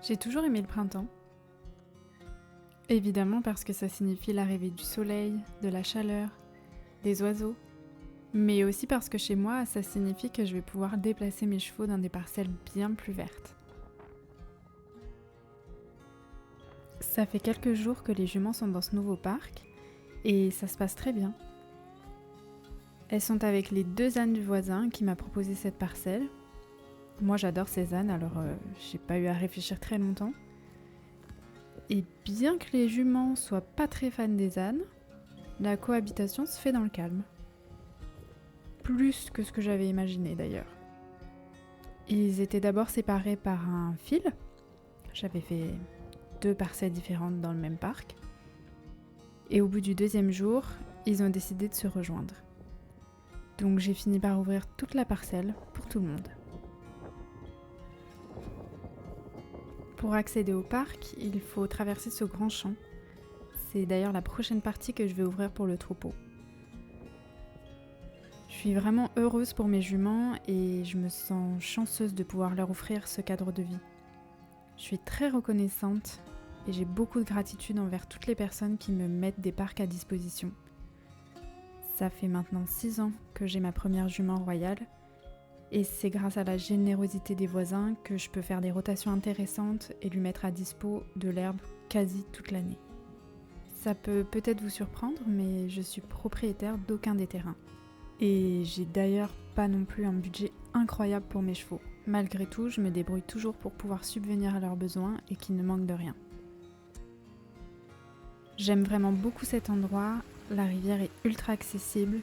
J'ai toujours aimé le printemps. Évidemment parce que ça signifie l'arrivée du soleil, de la chaleur, des oiseaux. Mais aussi parce que chez moi, ça signifie que je vais pouvoir déplacer mes chevaux dans des parcelles bien plus vertes. Ça fait quelques jours que les juments sont dans ce nouveau parc et ça se passe très bien. Elles sont avec les 2 ânes du voisin qui m'a proposé cette parcelle. Moi j'adore ces ânes, alors j'ai pas eu à réfléchir très longtemps. Et bien que les juments soient pas très fans des ânes, la cohabitation se fait dans le calme. Plus que ce que j'avais imaginé d'ailleurs. Ils étaient d'abord séparés par un fil. J'avais fait 2 parcelles différentes dans le même parc. Et au bout du 2e jour, ils ont décidé de se rejoindre. Donc j'ai fini par ouvrir toute la parcelle pour tout le monde. Pour accéder au parc, il faut traverser ce grand champ. C'est d'ailleurs la prochaine partie que je vais ouvrir pour le troupeau. Je suis vraiment heureuse pour mes juments et je me sens chanceuse de pouvoir leur offrir ce cadre de vie. Je suis très reconnaissante et j'ai beaucoup de gratitude envers toutes les personnes qui me mettent des parcs à disposition. Ça fait maintenant 6 ans que j'ai ma première jument royale et c'est grâce à la générosité des voisins que je peux faire des rotations intéressantes et lui mettre à dispo de l'herbe quasi toute l'année. Ça peut peut-être vous surprendre, mais je suis propriétaire d'aucun des terrains. Et j'ai d'ailleurs pas non plus un budget incroyable pour mes chevaux. Malgré tout, je me débrouille toujours pour pouvoir subvenir à leurs besoins et qu'ils ne manquent de rien. J'aime vraiment beaucoup cet endroit, la rivière est ultra accessible,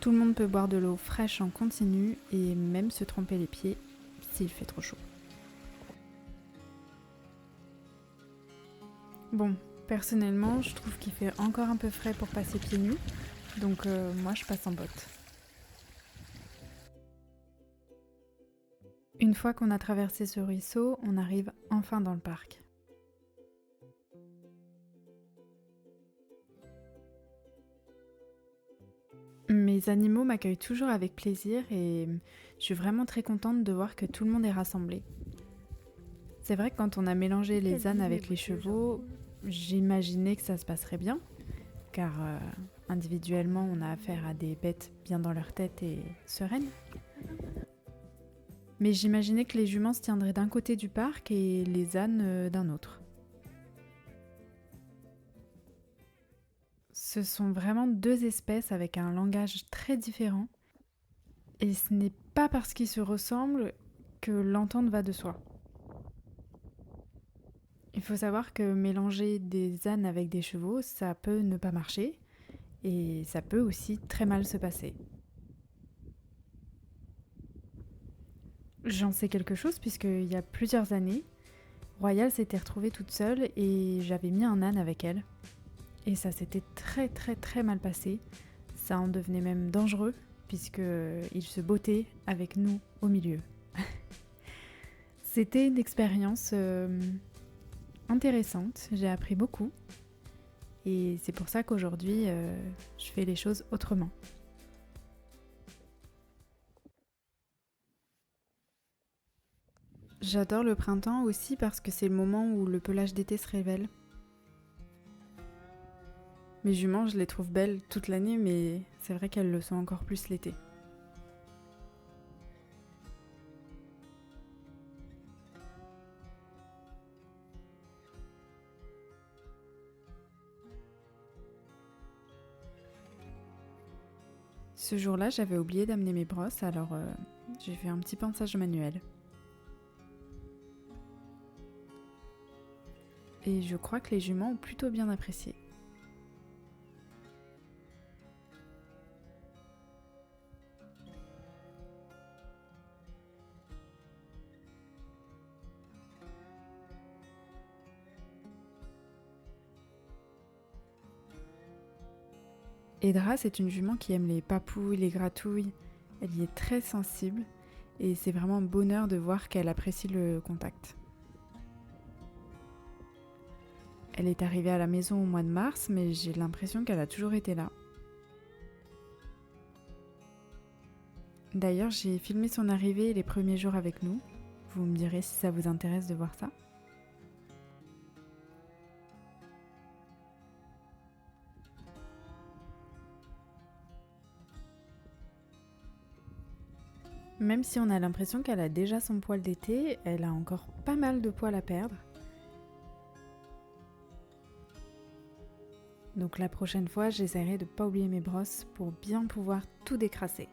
tout le monde peut boire de l'eau fraîche en continu et même se tremper les pieds s'il fait trop chaud. Bon, personnellement, je trouve qu'il fait encore un peu frais pour passer pieds nus, donc moi je passe en bottes. Une fois qu'on a traversé ce ruisseau, on arrive enfin dans le parc. Mes animaux m'accueillent toujours avec plaisir et je suis vraiment très contente de voir que tout le monde est rassemblé. C'est vrai que quand on a mélangé les ânes avec les chevaux, j'imaginais que ça se passerait bien, car individuellement on a affaire à des bêtes bien dans leur tête et sereines. Mais j'imaginais que les juments se tiendraient d'un côté du parc et les ânes d'un autre. Ce sont vraiment 2 espèces avec un langage très différent. Et ce n'est pas parce qu'ils se ressemblent que l'entente va de soi. Il faut savoir que mélanger des ânes avec des chevaux, ça peut ne pas marcher. Et ça peut aussi très mal se passer. J'en sais quelque chose puisqu'il y a plusieurs années, Royale s'était retrouvée toute seule et j'avais mis un âne avec elle. Et ça s'était très mal passé. Ça en devenait même dangereux puisqu'il se bottait avec nous au milieu. C'était une expérience intéressante, j'ai appris beaucoup. Et c'est pour ça qu'aujourd'hui, je fais les choses autrement. J'adore le printemps aussi parce que c'est le moment où le pelage d'été se révèle. Mes juments, je les trouve belles toute l'année, mais c'est vrai qu'elles le sont encore plus l'été. Ce jour-là, j'avais oublié d'amener mes brosses, alors j'ai fait un petit pinçage manuel. Et je crois que les juments ont plutôt bien apprécié. Edra, c'est une jument qui aime les papouilles, les gratouilles. Elle y est très sensible et c'est vraiment un bonheur de voir qu'elle apprécie le contact. Elle est arrivée à la maison au mois de mars, mais j'ai l'impression qu'elle a toujours été là. D'ailleurs, j'ai filmé son arrivée et les premiers jours avec nous. Vous me direz si ça vous intéresse de voir ça. Même si on a l'impression qu'elle a déjà son poil d'été, elle a encore pas mal de poils à perdre. Donc la prochaine fois, j'essaierai de ne pas oublier mes brosses pour bien pouvoir tout décrasser.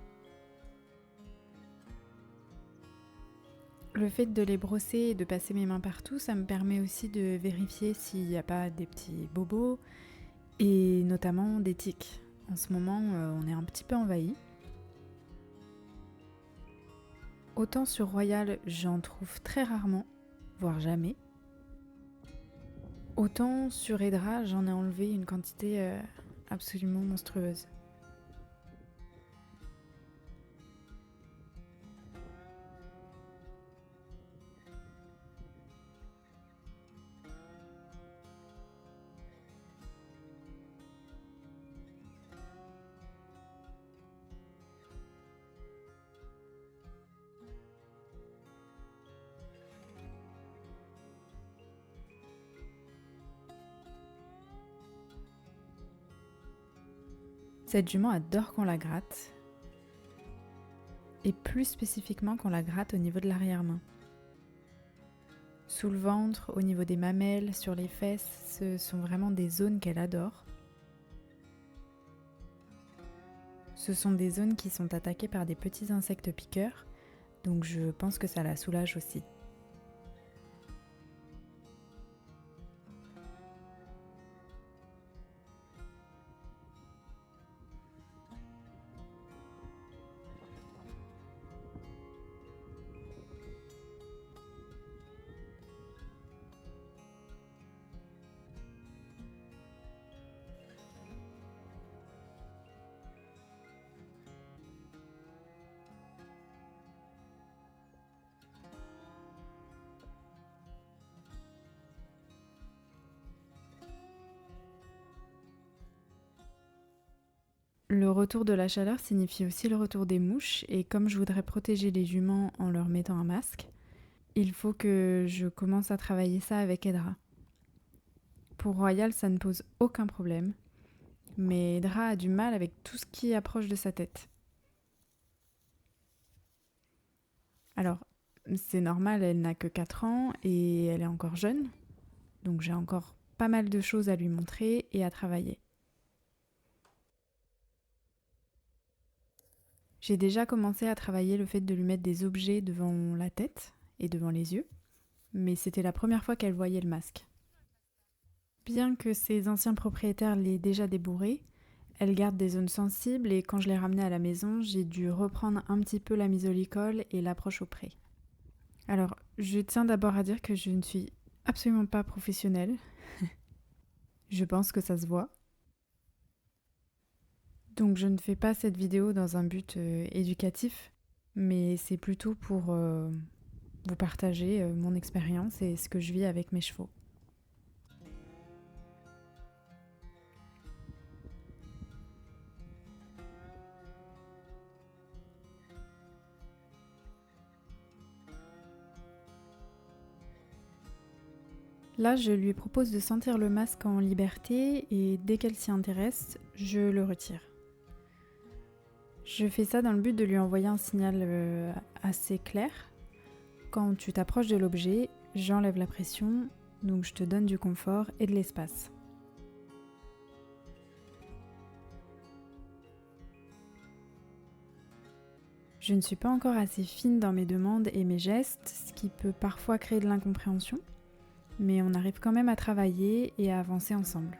Le fait de les brosser et de passer mes mains partout, ça me permet aussi de vérifier s'il n'y a pas des petits bobos et notamment des tiques. En ce moment, on est un petit peu envahi. Autant sur Royal, j'en trouve très rarement, voire jamais. Autant sur Edra, j'en ai enlevé une quantité absolument monstrueuse. Cette jument adore qu'on la gratte, et plus spécifiquement qu'on la gratte au niveau de l'arrière-main. Sous le ventre, au niveau des mamelles, sur les fesses, ce sont vraiment des zones qu'elle adore. Ce sont des zones qui sont attaquées par des petits insectes piqueurs, donc je pense que ça la soulage aussi. Le retour de la chaleur signifie aussi le retour des mouches, et comme je voudrais protéger les juments en leur mettant un masque, il faut que je commence à travailler ça avec Edra. Pour Royal, ça ne pose aucun problème, mais Edra a du mal avec tout ce qui approche de sa tête. Alors, c'est normal, elle n'a que 4 ans et elle est encore jeune, donc j'ai encore pas mal de choses à lui montrer et à travailler. J'ai déjà commencé à travailler le fait de lui mettre des objets devant la tête et devant les yeux, mais c'était la première fois qu'elle voyait le masque. Bien que ses anciens propriétaires l'aient déjà débourré, elle garde des zones sensibles et quand je l'ai ramenée à la maison, j'ai dû reprendre un petit peu la mise au licol et l'approche au pré. Alors, je tiens d'abord à dire que je ne suis absolument pas professionnelle. Je pense que ça se voit. Donc je ne fais pas cette vidéo dans un but éducatif, mais c'est plutôt pour vous partager mon expérience et ce que je vis avec mes chevaux. Là, je lui propose de sentir le masque en liberté et dès qu'elle s'y intéresse, je le retire. Je fais ça dans le but de lui envoyer un signal assez clair. Quand tu t'approches de l'objet, j'enlève la pression, donc je te donne du confort et de l'espace. Je ne suis pas encore assez fine dans mes demandes et mes gestes, ce qui peut parfois créer de l'incompréhension, mais on arrive quand même à travailler et à avancer ensemble.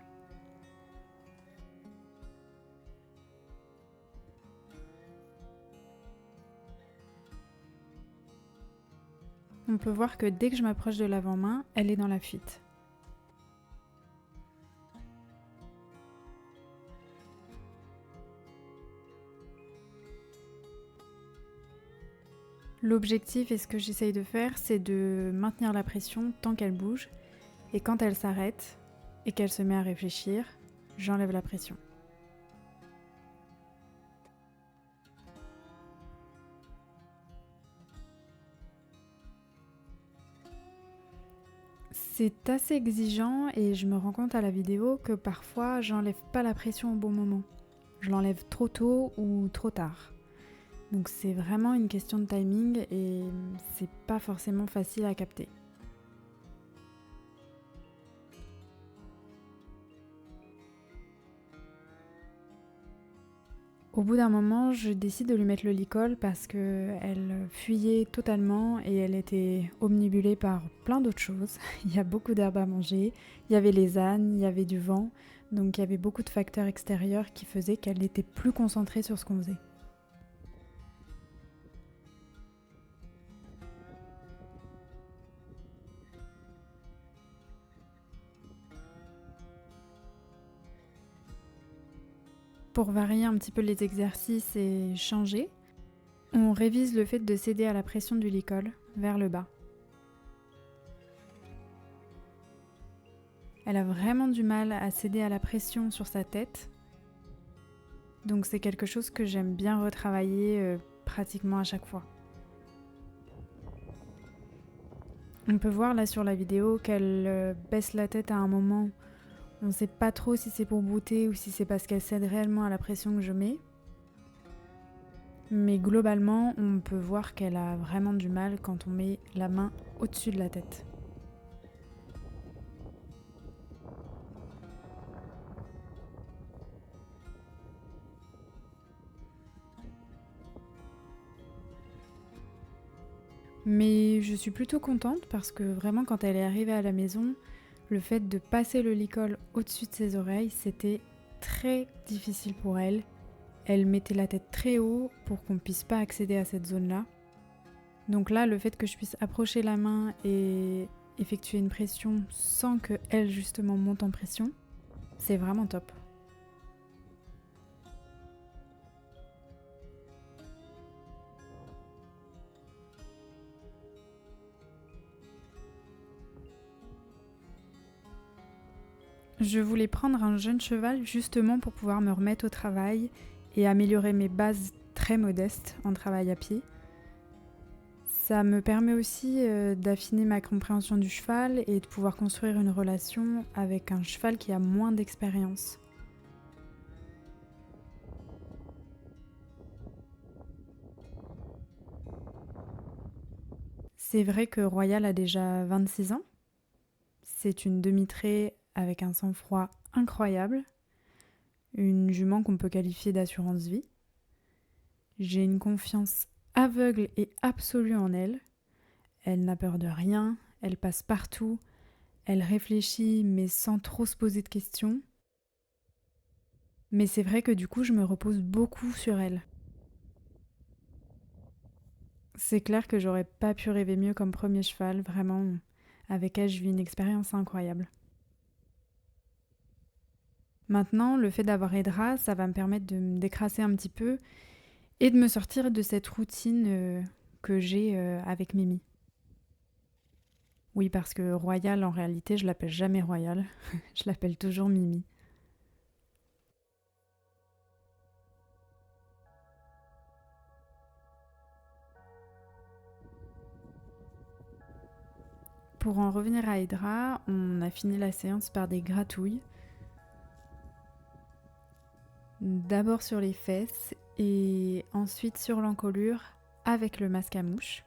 On peut voir que dès que je m'approche de l'avant-main, elle est dans la fuite. L'objectif et ce que j'essaye de faire, c'est de maintenir la pression tant qu'elle bouge, et quand elle s'arrête et qu'elle se met à réfléchir, j'enlève la pression. C'est assez exigeant et je me rends compte à la vidéo que parfois j'enlève pas la pression au bon moment. Je l'enlève trop tôt ou trop tard. Donc c'est vraiment une question de timing et c'est pas forcément facile à capter. Au bout d'un moment, je décide de lui mettre le licol parce qu'elle fuyait totalement et elle était omnibulée par plein d'autres choses. Il y a beaucoup d'herbes à manger, il y avait les ânes, il y avait du vent, donc il y avait beaucoup de facteurs extérieurs qui faisaient qu'elle n'était plus concentrée sur ce qu'on faisait. Pour varier un petit peu les exercices et changer, on révise le fait de céder à la pression du licol vers le bas. Elle a vraiment du mal à céder à la pression sur sa tête, donc c'est quelque chose que j'aime bien retravailler pratiquement à chaque fois. On peut voir là sur la vidéo qu'elle baisse la tête à un moment. On ne sait pas trop si c'est pour brouter ou si c'est parce qu'elle cède réellement à la pression que je mets. Mais globalement, on peut voir qu'elle a vraiment du mal quand on met la main au-dessus de la tête. Mais je suis plutôt contente parce que vraiment quand elle est arrivée à la maison, le fait de passer le licol au-dessus de ses oreilles, c'était très difficile pour elle. Elle mettait la tête très haut pour qu'on ne puisse pas accéder à cette zone-là. Donc là, le fait que je puisse approcher la main et effectuer une pression sans qu'elle justement monte en pression, c'est vraiment top. Je voulais prendre un jeune cheval justement pour pouvoir me remettre au travail et améliorer mes bases très modestes en travail à pied. Ça me permet aussi d'affiner ma compréhension du cheval et de pouvoir construire une relation avec un cheval qui a moins d'expérience. C'est vrai que Royal a déjà 26 ans. C'est une demi-trait avec un sang-froid incroyable, une jument qu'on peut qualifier d'assurance vie. J'ai une confiance aveugle et absolue en elle. Elle n'a peur de rien, elle passe partout, elle réfléchit mais sans trop se poser de questions. Mais c'est vrai que du coup je me repose beaucoup sur elle. C'est clair que j'aurais pas pu rêver mieux comme premier cheval, vraiment. Avec elle, je vis une expérience incroyable. Maintenant, le fait d'avoir Edra, ça va me permettre de me décrasser un petit peu et de me sortir de cette routine que j'ai avec Mimi. Oui, parce que Royal, en réalité, je l'appelle jamais Royal, je l'appelle toujours Mimi. Pour en revenir à Edra, on a fini la séance par des gratouilles. D'abord sur les fesses et ensuite sur l'encolure avec le masque à mouche.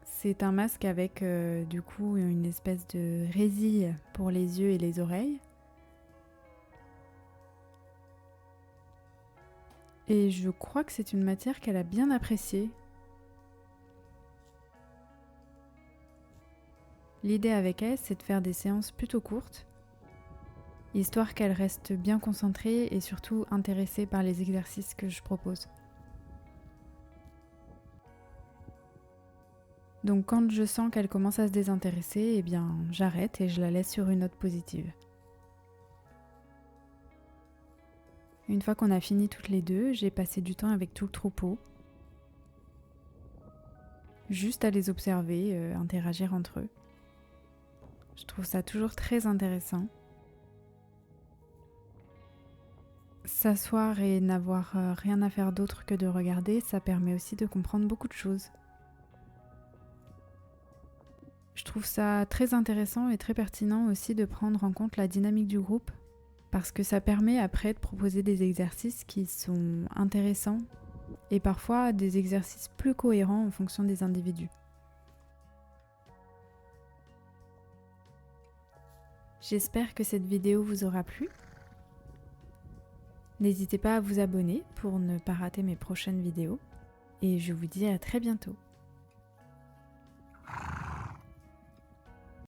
C'est un masque avec du coup une espèce de résille pour les yeux et les oreilles. Et je crois que c'est une matière qu'elle a bien appréciée. L'idée avec elle, c'est de faire des séances plutôt courtes, histoire qu'elle reste bien concentrée et surtout intéressée par les exercices que je propose. Donc quand je sens qu'elle commence à se désintéresser, eh bien j'arrête et je la laisse sur une note positive. Une fois qu'on a fini toutes les deux, j'ai passé du temps avec tout le troupeau, juste à les observer, interagir entre eux. Je trouve ça toujours très intéressant. S'asseoir et n'avoir rien à faire d'autre que de regarder, ça permet aussi de comprendre beaucoup de choses. Je trouve ça très intéressant et très pertinent aussi de prendre en compte la dynamique du groupe parce que ça permet après de proposer des exercices qui sont intéressants et parfois des exercices plus cohérents en fonction des individus. J'espère que cette vidéo vous aura plu. N'hésitez pas à vous abonner pour ne pas rater mes prochaines vidéos et je vous dis à très bientôt.